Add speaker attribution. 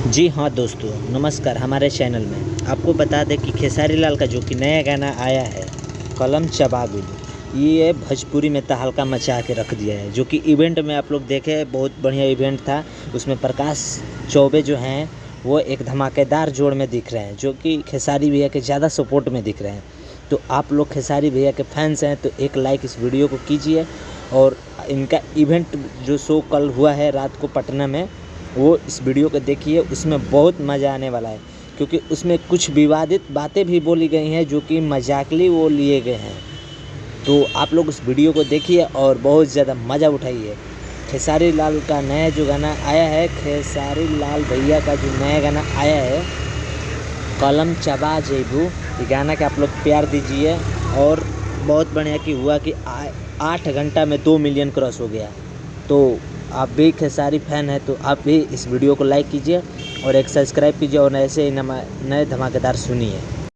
Speaker 1: जी हाँ दोस्तों, नमस्कार। हमारे चैनल में आपको बता दें कि खेसारी लाल का जो कि नया गाना आया है, कलम चबा गइल, ये भोजपुरी में तहलका मचा के रख दिया है। जो कि इवेंट में आप लोग देखे, बहुत बढ़िया इवेंट था। उसमें प्रकाश चौबे जो हैं वो एक धमाकेदार जोड़ में दिख रहे हैं, जो कि खेसारी भैया के ज़्यादा सपोर्ट में दिख रहे हैं। तो आप लोग खेसारी भैया के फैंस हैं तो एक लाइक इस वीडियो को कीजिए। और इनका इवेंट जो शो कल हुआ है रात को पटना में, वो इस वीडियो को देखिए, उसमें बहुत मज़ा आने वाला है। क्योंकि उसमें कुछ विवादित बातें भी बोली गई हैं जो कि मजाकली वो लिए गए हैं। तो आप लोग उस वीडियो को देखिए और बहुत ज़्यादा मज़ा उठाइए। खेसारी लाल का नया जो गाना आया है, खेसारी लाल भैया का जो नया गाना आया है, कलम चबा जेबू, ये गाना के आप लोग प्यार दीजिए। और बहुत बढ़िया कि हुआ कि 8 घंटा में 2 मिलियन क्रॉस हो गया। तो आप भी खेसारी फैन हैं तो आप भी इस वीडियो को लाइक कीजिए और एक सब्सक्राइब कीजिए और ऐसे ही नए धमाकेदार सुनिए।